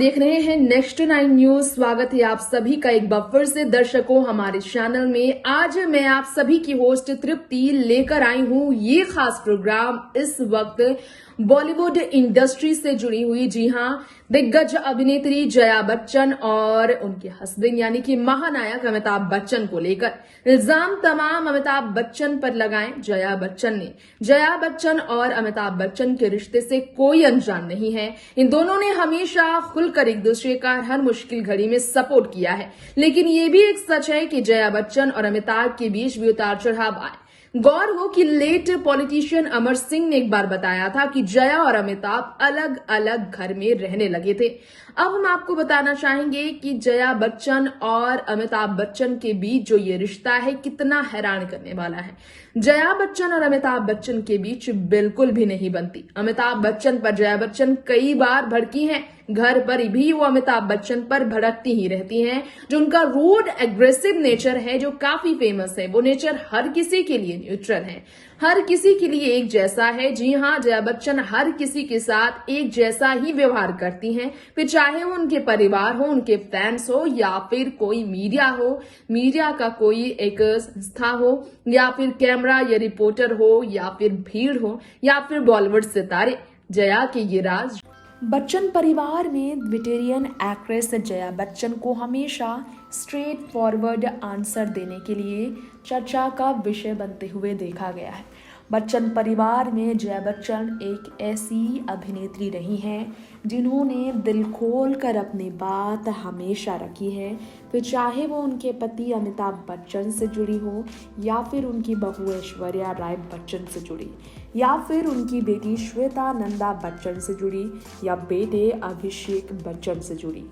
देख रहे हैं नेक्स्ट 9 न्यूज। स्वागत है आप सभी का एक बार फिर से दर्शकों हमारे चैनल में। आज मैं आप सभी की होस्ट तृप्ति लेकर आई हूं ये खास प्रोग्राम इस वक्त बॉलीवुड इंडस्ट्री से जुड़ी हुई, जी हां, दिग्गज अभिनेत्री जया बच्चन और उनके हस्बैंड यानी कि महानायक अमिताभ बच्चन को लेकर। इल्जाम तमाम अमिताभ बच्चन पर लगाए जया बच्चन ने। जया बच्चन और अमिताभ बच्चन के रिश्ते से कोई अनजान नहीं है। इन दोनों ने हमेशा खुलकर एक दूसरे का हर मुश्किल घड़ी में सपोर्ट किया है, लेकिन ये भी एक सच है कि जया बच्चन और अमिताभ के बीच भी उतार चढ़ाव आए। गौर हो कि लेट पॉलिटिशियन अमर सिंह ने एक बार बताया था कि जया और अमिताभ अलग अलग घर में रहने लगे थे। अब हम आपको बताना चाहेंगे कि जया बच्चन और अमिताभ बच्चन के बीच जो ये रिश्ता है कितना हैरान करने वाला है। जया बच्चन और अमिताभ बच्चन के बीच बिल्कुल भी नहीं बनती। अमिताभ बच्चन पर जया बच्चन कई बार भड़की हैं, घर पर भी वो अमिताभ बच्चन पर भड़कती ही रहती हैं। जो उनका रूड एग्रेसिव नेचर है जो काफी फेमस है, वो नेचर हर किसी के लिए न्यूट्रल है, हर किसी के लिए एक जैसा है। जी हां, जया बच्चन हर किसी के साथ एक जैसा ही व्यवहार करती हैं, फिर चाहे वो उनके परिवार हो, उनके फैंस हो या फिर कोई मीडिया हो, मीडिया का कोई एक संस्था हो या फिर कैमरा या रिपोर्टर हो या फिर भीड़ हो या फिर बॉलीवुड सितारे। जया के ये राज। बच्चन परिवार में वेटेरियन एक्ट्रेस जया बच्चन को हमेशा स्ट्रेट फॉरवर्ड आंसर देने के लिए चर्चा का विषय बनते हुए देखा गया है। बच्चन परिवार में जया बच्चन एक ऐसी अभिनेत्री रही हैं जिन्होंने दिल खोल कर अपनी बात हमेशा रखी है, फिर चाहे वो उनके पति अमिताभ बच्चन से जुड़ी हो या फिर उनकी बहू ऐश्वर्या राय बच्चन से जुड़ी या फिर उनकी बेटी श्वेता नंदा बच्चन से जुड़ी या बेटे अभिषेक बच्चन से जुड़ी।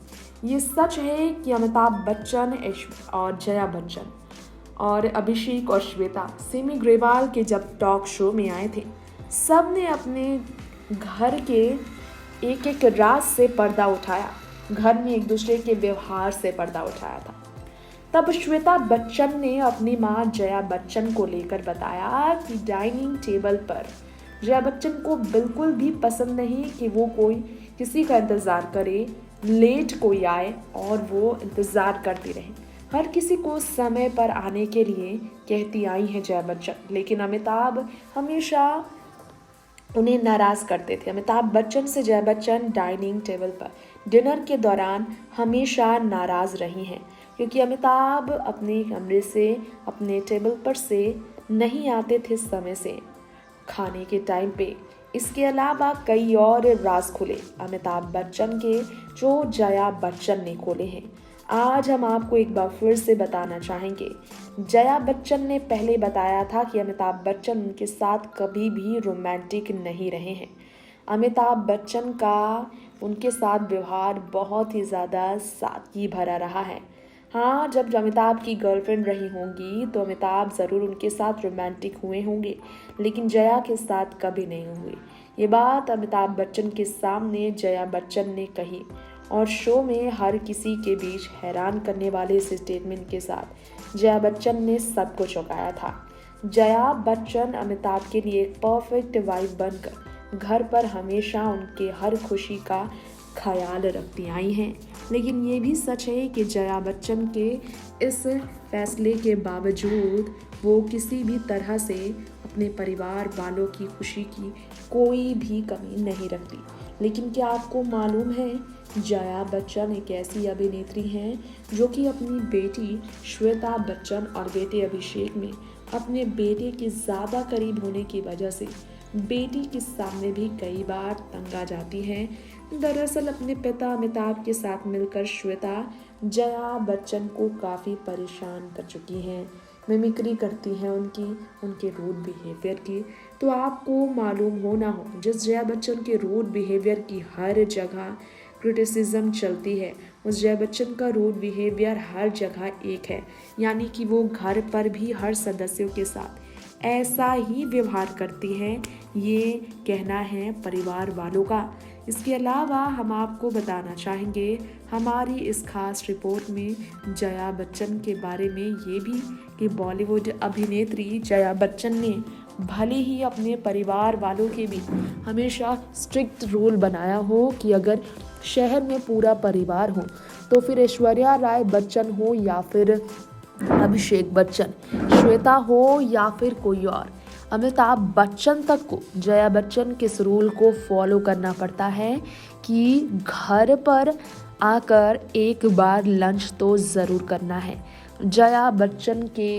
ये सच है कि अमिताभ बच्चन और जया बच्चन और अभिषेक और श्वेता सिमी ग्रेवाल के जब टॉक शो में आए थे, सब ने अपने घर के एक एक राज से पर्दा उठाया, घर में एक दूसरे के व्यवहार से पर्दा उठाया था। तब श्वेता बच्चन ने अपनी मां जया बच्चन को लेकर बताया कि डाइनिंग टेबल पर जया बच्चन को बिल्कुल भी पसंद नहीं कि वो कोई किसी का इंतजार करे, लेट कोई आए और वो इंतजार करती रहे। हर किसी को समय पर आने के लिए कहती आई हैं जया बच्चन, लेकिन अमिताभ हमेशा उन्हें नाराज करते थे। अमिताभ बच्चन से जया बच्चन डाइनिंग टेबल पर डिनर के दौरान हमेशा नाराज रही हैं, क्योंकि अमिताभ अपने कमरे से अपने टेबल पर से नहीं आते थे समय से खाने के टाइम पे। इसके अलावा कई और राज खुले अमिताभ बच्चन के जो जया बच्चन ने खोले हैं। आज हम आपको एक बार फिर से बताना चाहेंगे। जया बच्चन ने पहले बताया था कि अमिताभ बच्चन उनके साथ कभी भी रोमांटिक नहीं रहे हैं। अमिताभ बच्चन का उनके साथ व्यवहार बहुत ही ज़्यादा सादगी भरा रहा है। हाँ, जब अमिताभ की गर्लफ्रेंड रही होंगी तो अमिताभ ज़रूर उनके साथ रोमांटिक हुए होंगे, लेकिन जया के साथ कभी नहीं हुए। ये बात अमिताभ बच्चन के सामने जया बच्चन ने कही और शो में हर किसी के बीच हैरान करने वाले इस स्टेटमेंट के साथ जया बच्चन ने सबको चौंकाया था। जया बच्चन अमिताभ के लिए एक परफेक्ट वाइफ बनकर घर पर हमेशा उनके हर खुशी का ख्याल रखती आई हैं, लेकिन ये भी सच है कि जया बच्चन के इस फैसले के बावजूद वो किसी भी तरह से अपने परिवार वालों की खुशी की कोई भी कमी नहीं रखती। लेकिन क्या आपको मालूम है, जया बच्चन एक ऐसी अभिनेत्री हैं जो कि अपनी बेटी श्वेता बच्चन और बेटे अभिषेक में अपने बेटे के ज़्यादा करीब होने की वजह से बेटी के सामने भी कई बार तंग आ जाती हैं। दरअसल अपने पिता अमिताभ के साथ मिलकर श्वेता जया बच्चन को काफ़ी परेशान कर चुकी हैं, मिमिक्री करती हैं उनके रूड बिहेवियर की। तो आपको मालूम हो ना हो, जिस जया बच्चन के रूड बिहेवियर की हर जगह क्रिटिसिज्म चलती है, उस जया बच्चन का रूड बिहेवियर हर जगह एक है, यानी कि वो घर पर भी हर सदस्यों के साथ ऐसा ही व्यवहार करती हैं, ये कहना है परिवार वालों का। इसके अलावा हम आपको बताना चाहेंगे हमारी इस खास रिपोर्ट में जया बच्चन के बारे में ये भी कि बॉलीवुड अभिनेत्री जया बच्चन ने भले ही अपने परिवार वालों के भी हमेशा स्ट्रिक्ट रूल बनाया हो कि अगर शहर में पूरा परिवार हो तो फिर ऐश्वर्या राय बच्चन हो या फिर अभिषेक बच्चन, श्वेता हो या फिर कोई और, अमिताभ बच्चन तक को जया बच्चन के इस रूल को फॉलो करना पड़ता है कि घर पर आकर एक बार लंच तो ज़रूर करना है। जया बच्चन के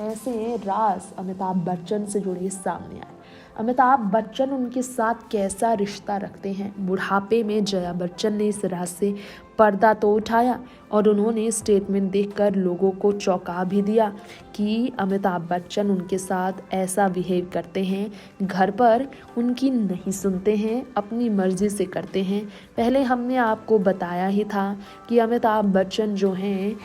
ऐसे राज अमिताभ बच्चन से जुड़े सामने आए। अमिताभ बच्चन उनके साथ कैसा रिश्ता रखते हैं। बुढ़ापे में जया बच्चन ने इस राज से पर्दा तो उठाया और उन्होंने स्टेटमेंट देखकर लोगों को चौंका भी दिया कि अमिताभ बच्चन उनके साथ ऐसा बिहेव करते हैं, घर पर उनकी नहीं सुनते हैं, अपनी मर्जी से करते हैं। पहले हमने आपको बताया ही था कि अमिताभ बच्चन जो हैं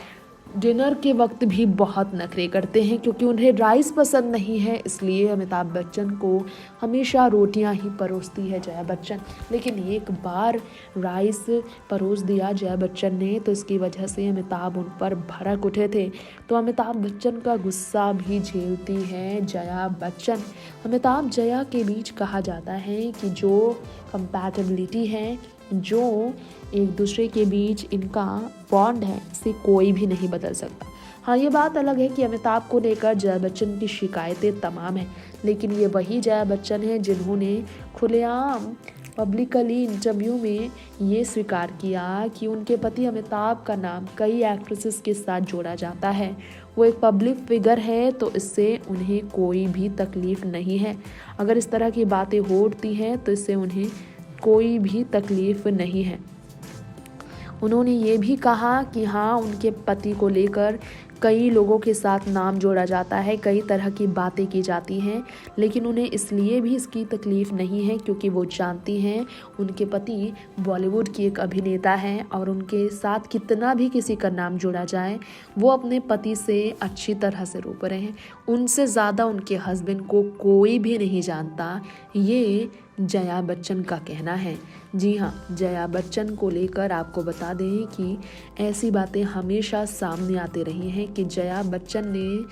डिनर के वक्त भी बहुत नखरे करते हैं क्योंकि उन्हें राइस पसंद नहीं है, इसलिए अमिताभ बच्चन को हमेशा रोटियां ही परोसती है जया बच्चन। लेकिन एक बार राइस परोस दिया जया बच्चन ने तो इसकी वजह से अमिताभ उन पर भड़क उठे थे। तो अमिताभ बच्चन का गुस्सा भी झेलती है जया बच्चन। अमिताभ जया के बीच कहा जाता है कि जो कंपैटिबिलिटी है, जो एक दूसरे के बीच इनका बॉन्ड है, इसे कोई भी नहीं बदल सकता। हाँ, ये बात अलग है कि अमिताभ को लेकर जया बच्चन की शिकायतें तमाम हैं, लेकिन ये वही जया बच्चन है जिन्होंने खुलेआम पब्लिकली इंटरव्यू में ये स्वीकार किया कि उनके पति अमिताभ का नाम कई एक्ट्रेसेस के साथ जोड़ा जाता है। वो एक पब्लिक फिगर है तो इससे उन्हें कोई भी तकलीफ नहीं है। अगर इस तरह की बातें होती हैं तो इससे उन्हें कोई भी तकलीफ नहीं है। उन्होंने ये भी कहा कि हाँ, उनके पति को लेकर कई लोगों के साथ नाम जोड़ा जाता है, कई तरह की बातें की जाती हैं, लेकिन उन्हें इसलिए भी इसकी तकलीफ़ नहीं है क्योंकि वो जानती हैं उनके पति बॉलीवुड की एक अभिनेता हैं और उनके साथ कितना भी किसी का नाम जोड़ा जाए वो अपने पति से अच्छी तरह से रूप रहे हैं। उनसे ज़्यादा उनके हस्बैंड को कोई भी नहीं जानता, ये जया बच्चन का कहना है। जी हाँ, जया बच्चन को लेकर आपको बता दें कि ऐसी बातें हमेशा सामने आती रही हैं कि जया बच्चन ने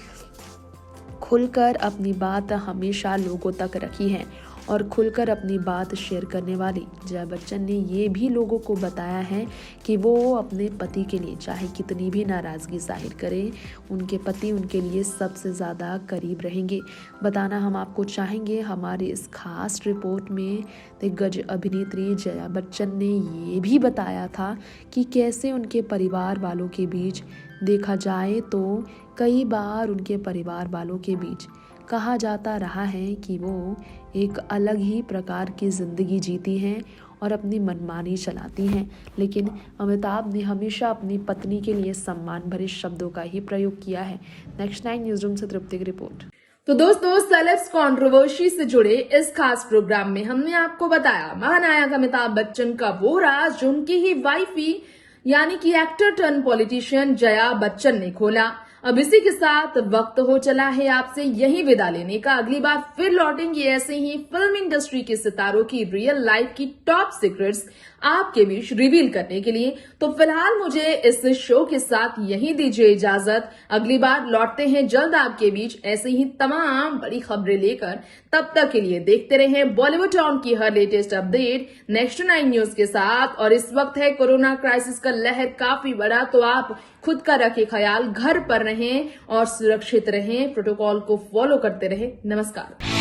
खुलकर अपनी बात हमेशा लोगों तक रखी है और खुलकर अपनी बात शेयर करने वाली जया बच्चन ने ये भी लोगों को बताया है कि वो अपने पति के लिए चाहे कितनी भी नाराज़गी जाहिर करें, उनके पति उनके लिए सबसे ज़्यादा करीब रहेंगे। बताना हम आपको चाहेंगे, हमारी इस खास रिपोर्ट में दिग्गज अभिनेत्री जया बच्चन ने ये भी बताया था कि कैसे उनके परिवार वालों के बीच देखा जाए तो कई बार उनके परिवार वालों के बीच कहा जाता रहा है कि वो एक अलग ही प्रकार की ज़िंदगी जीती हैं और अपनी मनमानी चलाती हैं, लेकिन अमिताभ ने हमेशा अपनी पत्नी के लिए सम्मान भरे शब्दों का ही प्रयोग किया है। नेक्स्ट 9 न्यूज़ रूम से तृप्ति की रिपोर्ट। तो दोस्तों, सेलेब्स कंट्रोवर्सी से जुड़े इस खास प्रोग्राम में हमने आपको बताया महानायक अमिताभ बच्चन का वो राज जो उनकी ही वाइफी यानी कि actor turn politician Jaya Bachchan ने खोला। अब इसी के साथ वक्त हो चला है आपसे यही विदा लेने का। अगली बार फिर लौटेंगे ऐसे ही फिल्म इंडस्ट्री के सितारों की रियल लाइफ की टॉप सीक्रेट्स आपके बीच रिवील करने के लिए। तो फिलहाल मुझे इस शो के साथ यही दीजिए इजाजत। अगली बार लौटते हैं जल्द आपके बीच ऐसे ही तमाम बड़ी खबरें लेकर। तब तक के लिए देखते रहें बॉलीवुड टाउन की हर लेटेस्ट अपडेट नेक्स्ट 9 न्यूज के साथ। और इस वक्त है कोरोना क्राइसिस का लहर काफी बड़ा, तो आप खुद का रखें ख्याल, घर पर रहें और सुरक्षित रहें, प्रोटोकॉल को फॉलो करते रहें। नमस्कार।